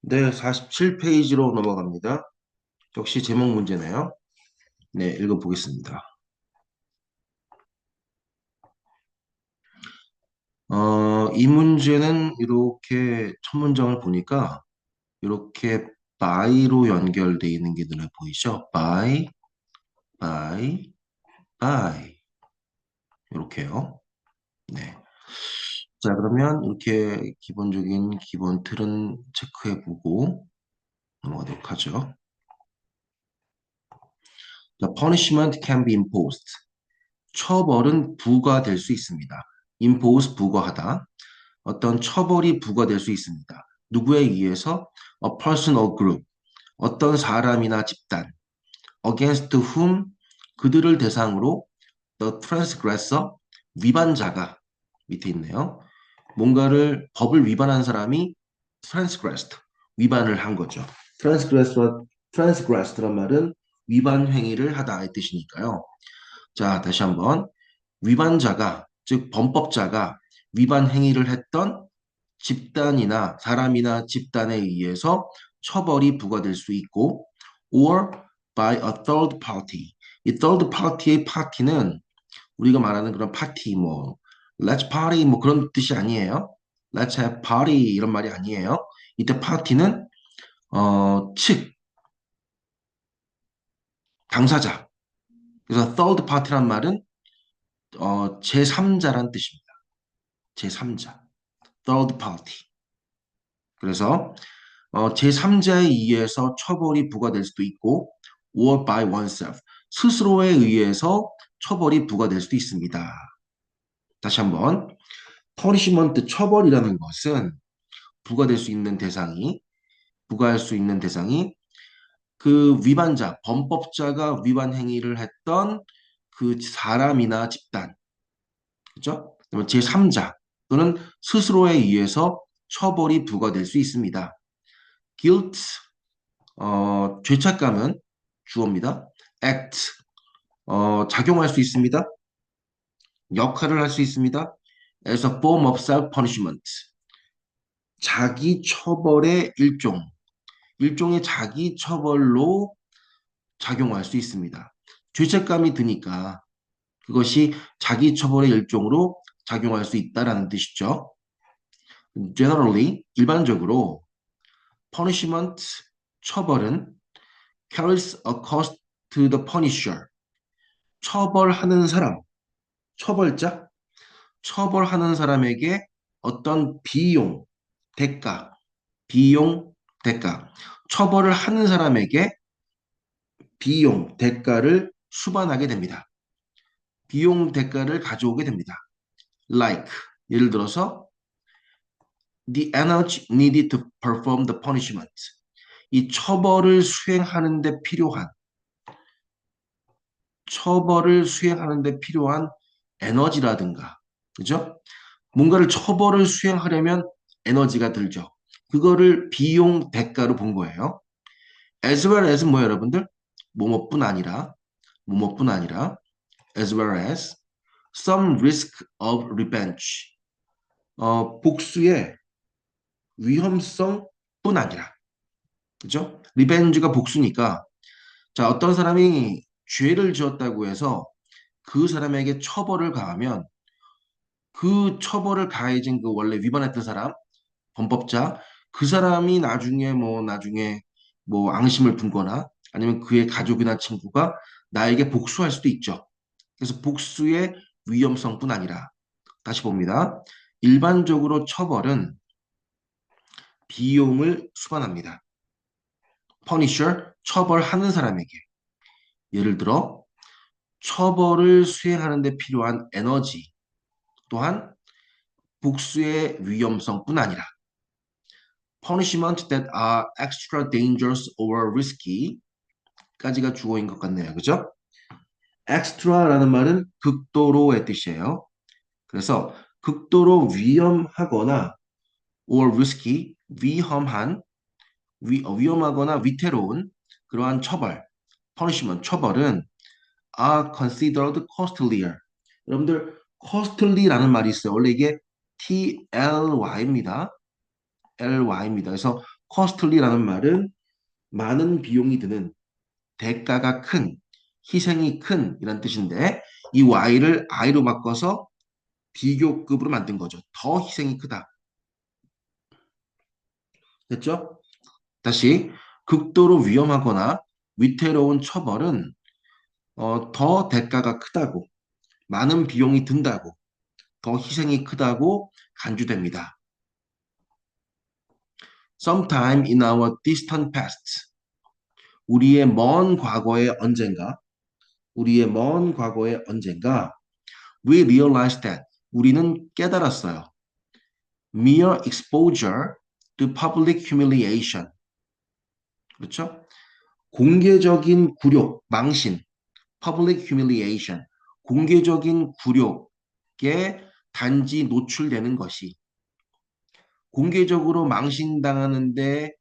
네, 47페이지로 넘어갑니다. 역시 제목 문제네요. 네, 읽어보겠습니다. 이 문제는 이렇게 첫 문장을 보니까 이렇게 by로 연결되어 있는 게 눈에 보이죠? by, by. 이렇게요. 네. 자, 그러면 이렇게 기본적인 기본 틀은 체크해보고 넘어가도록 하죠. The punishment can be imposed. 처벌은 부과될 수 있습니다. impose 부과하다. 어떤 처벌이 부과될 수 있습니다. 누구에 의해서? A person or group. 어떤 사람이나 집단. Against whom. 그들을 대상으로 the transgressor. 위반자가 밑에 있네요. 뭔가를 법을 위반한 사람이 transgressed. 위반을 한 거죠. transgressed란 말은 위반 행위를 하다 이 뜻이니까요. 자, 다시 한번. 위반자가, 즉 범법자가 위반 행위를 했던 집단이나 사람이나 집단에 의해서 처벌이 부과될 수 있고 or by a third party. 이 third party의 파티는 우리가 말하는 그런 파티 뭐 let's party 뭐 그런 뜻이 아니에요. let's have party 이런 말이 아니에요. 이때 파티는 측 당사자. 그래서 third party란 말은 제3자란 뜻입니다. 제3자. third party. 그래서 제3자에 의해서 처벌이 부과될 수도 있고 or by oneself 스스로에 의해서 처벌이 부과될 수도 있습니다. 다시 한번 punishment 처벌이라는 것은 부과될 수 있는 대상이 부과할 수 있는 대상이 그 위반자 범법자가 위반 행위를 했던 그 사람이나 집단 그죠? 제3자 또는 스스로에 의해서 처벌이 부과될 수 있습니다. guilt 죄책감은 주어입니다. act, 작용할 수 있습니다. 역할을 할 수 있습니다. as a form of self-punishment. 자기 처벌의 일종의 자기 처벌로 작용할 수 있습니다. 죄책감이 드니까 그것이 자기 처벌의 일종으로 작용할 수 있다라는 뜻이죠. Generally, 일반적으로 punishment, 처벌은 carries a cost to the punisher. 처벌하는 사람, 처벌자, 처벌하는 사람에게 어떤 비용, 대가, 비용, 대가, 처벌을 하는 사람에게 비용, 대가를 수반하게 됩니다. 비용, 대가를 가져오게 됩니다. Like, 예를 들어서 the energy needed to perform the punishment. 이 처벌을 수행하는 데 필요한 에너지라든가, 그죠? 뭔가를 처벌을 수행하려면 에너지가 들죠. 그거를 비용 대가로 본 거예요. as well as 뭐 여러분들? 뭐뭐뿐 아니라 뭐뭐뿐 아니라 as well as some risk of revenge. 복수의 위험성뿐 아니라 그죠? 리벤지가 복수니까 자 어떤 사람이 죄를 지었다고 해서 그 사람에게 처벌을 가하면 그 처벌을 가해진 그 원래 위반했던 사람 범법자 그 사람이 나중에 뭐 앙심을 품거나 아니면 그의 가족이나 친구가 나에게 복수할 수도 있죠. 그래서 복수의 위험성뿐 아니라 다시 봅니다. 일반적으로 처벌은 비용을 수반합니다. 퍼니셔 처벌하는 사람에게 예를 들어 처벌을 수행하는 데 필요한 에너지 또한 복수의 위험성뿐 아니라 punishment that are extra dangerous or risky 까지가 주어인 것 같네요. 그죠? extra라는 말은 극도로의 뜻이에요. 그래서 극도로 위험하거나 or risky 위험한 위험하거나 위태로운 그러한 처벌 punishment 처벌은 are considered costlier. 여러분들 costly라는 말이 있어요. 원래 이게 TLY입니다. LY입니다. 그래서 costly라는 말은 많은 비용이 드는, 대가가 큰, 희생이 큰 이란 뜻인데 이 y를 i로 바꿔서 비교급으로 만든 거죠. 더 희생이 크다. 됐죠? 다시 극도로 위험하거나 위태로운 처벌은 더 대가가 크다고, 많은 비용이 든다고, 더 희생이 크다고 간주됩니다. Sometime in our distant past, 우리의 먼 과거의 언젠가, 우리의 먼 과거의 언젠가, we realized that, 우리는 깨달았어요. Mere exposure to public humiliation, 그렇죠? 공개적인 굴욕, 망신, public humiliation, 공개적인 굴욕에 단지 노출되는 것이, 공개적으로 망신당하는데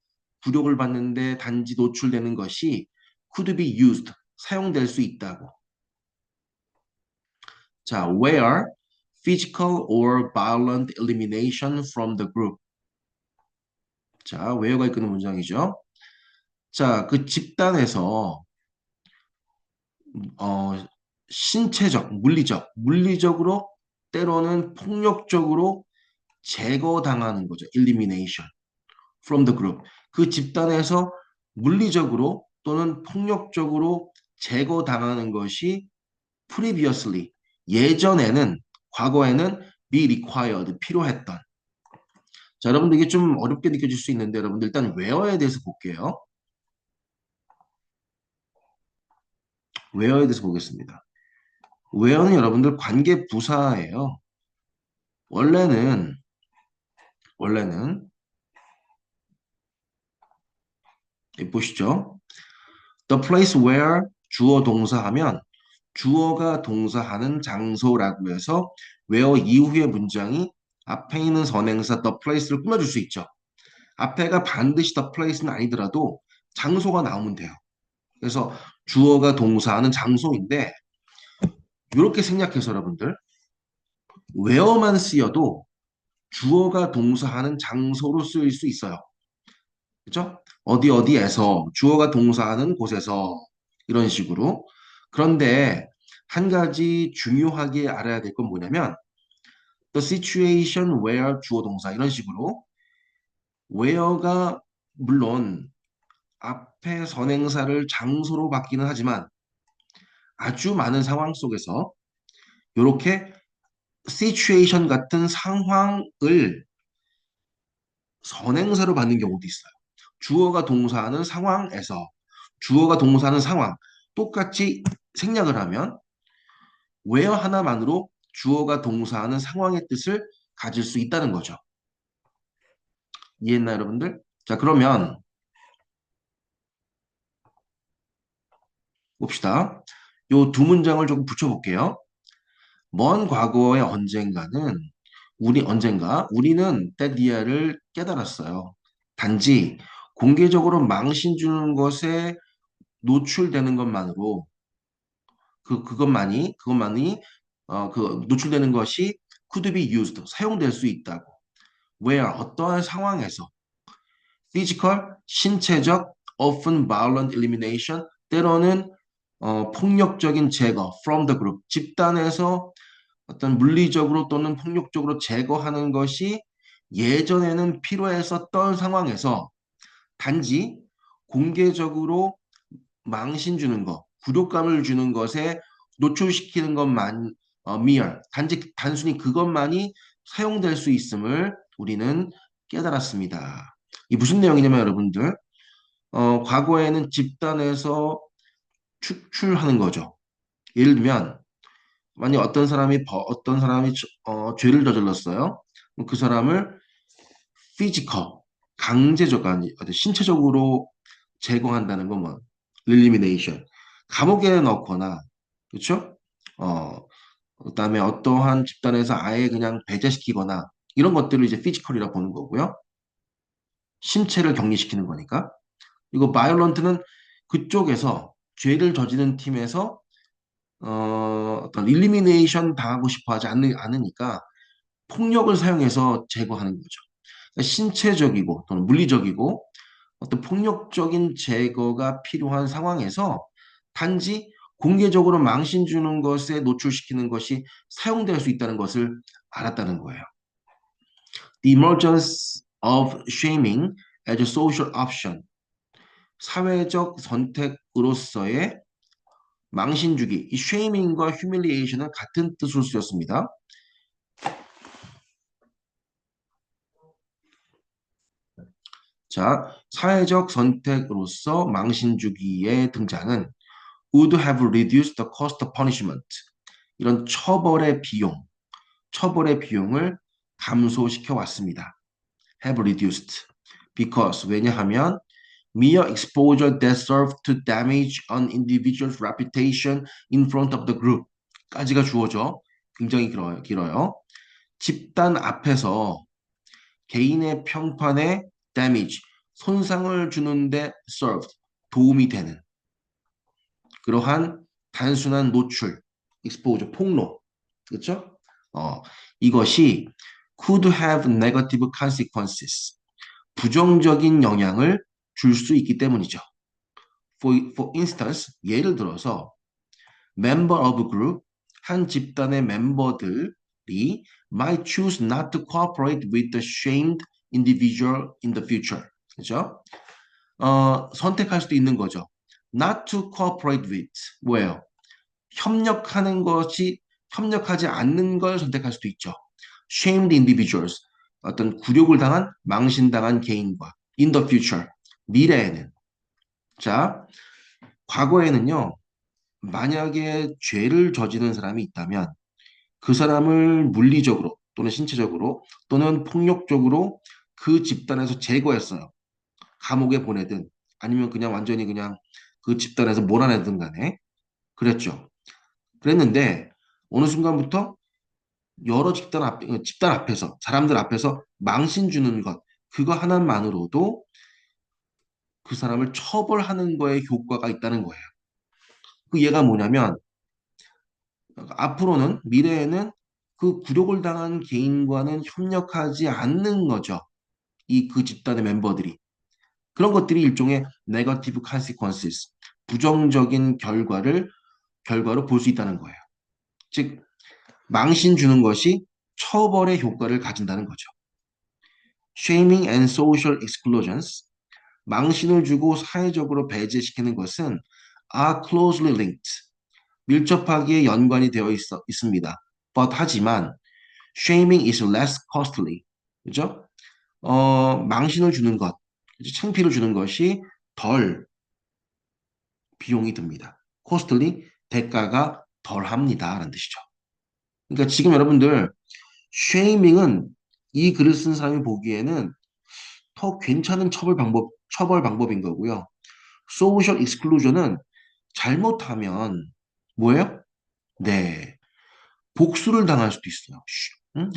굴욕을 받는데 단지 노출되는 것이 could be used, 사용될 수 있다고. 자, where physical or violent elimination from the group. 자, where가 이끄는 문장이죠. 자, 그 집단에서 어, 신체적, 물리적으로 때로는 폭력적으로 제거당하는 거죠. elimination from the group. 그 집단에서 물리적으로 또는 폭력적으로 제거당하는 것이 previously, 예전에는, 과거에는 be required, 필요했던. 자, 여러분들 이게 좀 어렵게 느껴질 수 있는데 여러분들 일단 where에 대해서 볼게요. where에 대해서 보겠습니다. where는 여러분들 관계 부사예요. 원래는 원래는 보시죠. The place where 주어 동사하면 주어가 동사하는 장소라고 해서 where 이후의 문장이 앞에 있는 선행사 the place를 꾸며줄 수 있죠. 앞에가 반드시 the place는 아니더라도 장소가 나오면 돼요. 그래서 주어가 동사하는 장소인데 이렇게 생략해서 여러분들 where만 쓰여도 주어가 동사하는 장소로 쓰일 수 있어요. 그렇죠? 어디 어디에서 주어가 동사하는 곳에서 이런 식으로. 그런데 한 가지 중요하게 알아야 될 건 뭐냐면 the situation where 주어 동사 이런 식으로 where가 물론 앞에 선행사를 장소로 받기는 하지만 아주 많은 상황 속에서 이렇게 situation 같은 상황을 선행사로 받는 경우도 있어요. 주어가 동사하는 상황에서 주어가 동사하는 상황 똑같이 생략을 하면 where 하나만으로 주어가 동사하는 상황의 뜻을 가질 수 있다는 거죠. 이해했나요, 여러분들? 자, 그러면 봅시다. 요 두 문장을 조금 붙여볼게요. 먼 과거의 언젠가는 우리는 때디아를 깨달았어요. 단지 공개적으로 망신 주는 것에 노출되는 것만으로 그것만이 그 노출되는 것이 could be used, 사용될 수 있다고. where 어떠한 상황에서 physical, 신체적, often violent elimination, 때로는 폭력적인 제거 from the group, 집단에서 어떤 물리적으로 또는 폭력적으로 제거하는 것이 예전에는 필요했었던 상황에서 단지 공개적으로 망신 주는 것, 굴욕감을 주는 것에 노출시키는 것만 mere, 단순히 그것만이 사용될 수 있음을 우리는 깨달았습니다. 이 무슨 내용이냐면 여러분들 과거에는 집단에서 축출하는 거죠. 예를 들면 만약 어떤 사람이 죄를 저질렀어요. 그럼 그 사람을 피지컬, 강제적 아니 신체적으로 제거한다는 건 뭐, elimination. 감옥에 넣거나, 그렇죠? 어, 그다음에 어떠한 집단에서 아예 그냥 배제시키거나 이런 것들을 이제 피지컬이라 보는 거고요. 신체를 격리시키는 거니까. 그리고 바이올런트는 그쪽에서 죄를 저지른 팀에서 어떤 일리미네이션 당하고 싶어 하지 않으니까 폭력을 사용해서 제거하는 거죠. 그러니까 신체적이고 또는 물리적이고 어떤 폭력적인 제거가 필요한 상황에서 단지 공개적으로 망신 주는 것에 노출시키는 것이 사용될 수 있다는 것을 알았다는 거예요. The emergence of shaming as a social option. 사회적 선택으로서의 망신주기, 이 shaming과 humiliation은 같은 뜻으로 쓰였습니다. 자, 사회적 선택으로서 망신주기의 등장은 would have reduced the cost of punishment. 이런 처벌의 비용을 감소시켜 왔습니다. have reduced. because 왜냐하면 mere exposure that served to damage an individual's reputation in front of the group 까지가 주어져 굉장히 길어요. 집단 앞에서 개인의 평판에 damage, 손상을 주는데 served, 도움이 되는 그러한 단순한 노출, exposure, 폭로, 그렇죠? 이것이 could have negative consequences, 부정적인 영향을 줄 수 있기 때문이죠. For instance, 예를 들어서 member of a group, 한 집단의 멤버들이 might choose not to cooperate with the shamed individual in the future. 그죠? 선택할 수도 있는 거죠. Not to cooperate with, 뭐예요? 협력하지 않는 걸 선택할 수도 있죠. Shamed individuals, 어떤 굴욕을 당한, 망신당한 개인과 in the future, 미래에는. 자, 과거에는요, 만약에 죄를 저지른 사람이 있다면 그 사람을 물리적으로 또는 신체적으로 또는 폭력적으로 그 집단에서 제거했어요. 감옥에 보내든 아니면 그냥 완전히 그냥 그 집단에서 몰아내든 간에 그랬죠. 그랬는데 어느 순간부터 여러 집단 앞에서 사람들 앞에서 망신 주는 것 그거 하나만으로도 그 사람을 처벌하는 거에 효과가 있다는 거예요. 그 얘가 뭐냐면 앞으로는 미래에는 그 굴욕을 당한 개인과는 협력하지 않는 거죠. 그 집단의 멤버들이. 그런 것들이 일종의 네거티브 consequences, 부정적인 결과로 볼 수 있다는 거예요. 즉, 망신 주는 것이 처벌의 효과를 가진다는 거죠. Shaming and social exclusions, 망신을 주고 사회적으로 배제시키는 것은 are closely linked, 밀접하게 연관이 되어 있습니다. 하지만 shaming is less costly. 그죠? 망신을 주는 것, 창피를 주는 것이 덜 비용이 듭니다. costly, 대가가 덜 합니다. 라는 뜻이죠. 그러니까 지금 여러분들 shaming은 이 글을 쓴 사람이 보기에는 더 괜찮은 처벌 방법인 거고요. social exclusion은 잘못하면 뭐예요? 네, 복수를 당할 수도 있어요.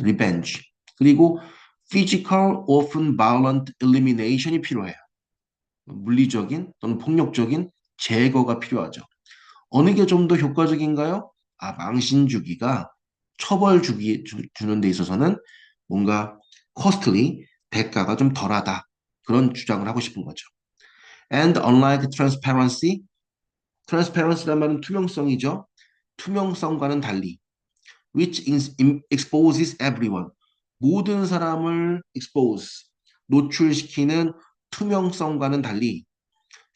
revenge. 그리고 physical, often violent elimination이 필요해요. 물리적인 또는 폭력적인 제거가 필요하죠. 어느 게 좀 더 효과적인가요? 망신 주기가 주는 데 있어서는 뭔가 costly, 대가가 좀 덜하다. 그런 주장을 하고 싶은 거죠. And unlike transparency란 말은 투명성이죠. 투명성과는 달리 which exposes everyone. 모든 사람을 노출시키는 투명성과는 달리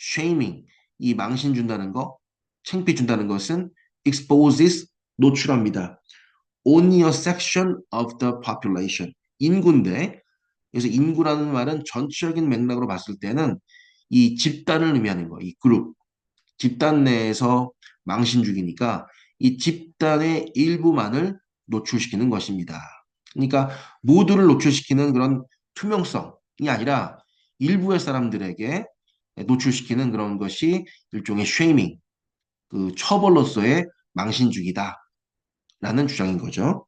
shaming, 이 망신 준다는 거, 창피 준다는 것은 exposes, 노출합니다. Only a section of the population. 인구인데, 그래서 인구라는 말은 전체적인 맥락으로 봤을 때는 이 집단을 의미하는 거, 이 그룹, 집단 내에서 망신 주기니까 이 집단의 일부만을 노출시키는 것입니다. 그러니까 모두를 노출시키는 그런 투명성이 아니라 일부의 사람들에게 노출시키는 그런 것이 일종의 쉐이밍, 그 처벌로서의 망신 주기다라는 주장인 거죠.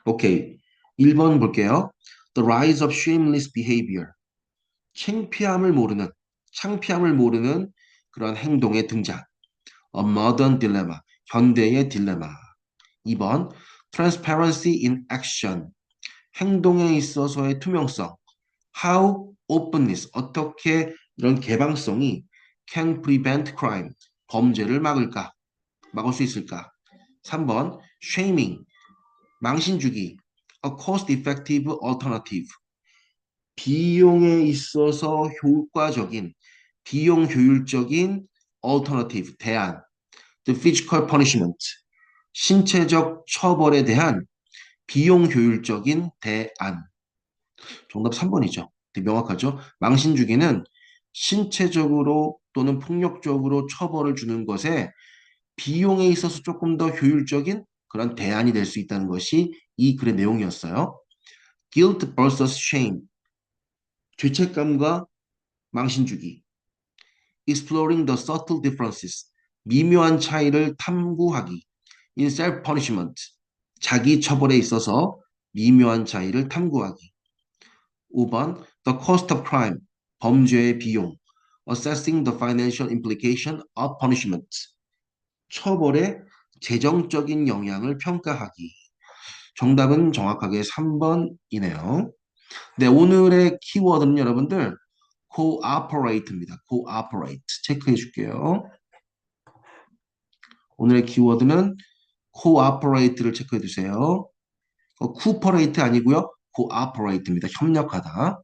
오케이. 1번 볼게요. The rise of shameless behavior. 창피함을 모르는 그런 행동의 등장. A modern dilemma, 현대의 딜레마. 2번, transparency in action, 행동에 있어서의 투명성, How openness, 어떻게 이런 개방성이 can prevent crime, 범죄를 막을 수 있을까? 3번, shaming, 망신 주기, a cost-effective alternative, 비용에 있어서 효과적인, 비용 효율적인 alternative, 대안, the physical punishment, 신체적 처벌에 대한 비용 효율적인 대안. 정답 3번이죠. 되게 명확하죠? 망신 주기는 신체적으로 또는 폭력적으로 처벌을 주는 것에 비용에 있어서 조금 더 효율적인 그런 대안이 될 수 있다는 것이 이 글의 내용이었어요. Guilt versus shame, 죄책감과 망신 주기. Exploring the subtle differences, 미묘한 차이를 탐구하기. In self-punishment, 자기 처벌에 있어서 미묘한 차이를 탐구하기. 5번, The cost of crime, 범죄의 비용. Assessing the financial implication of punishment, 처벌의 재정적인 영향을 평가하기. 정답은 정확하게 3번이네요. 네, 오늘의 키워드는 여러분들 cooperate입니다. cooperate 체크해 줄게요. 오늘의 키워드는 cooperate를 체크해 주세요. cooperate 아니고요. cooperate입니다. 협력하다.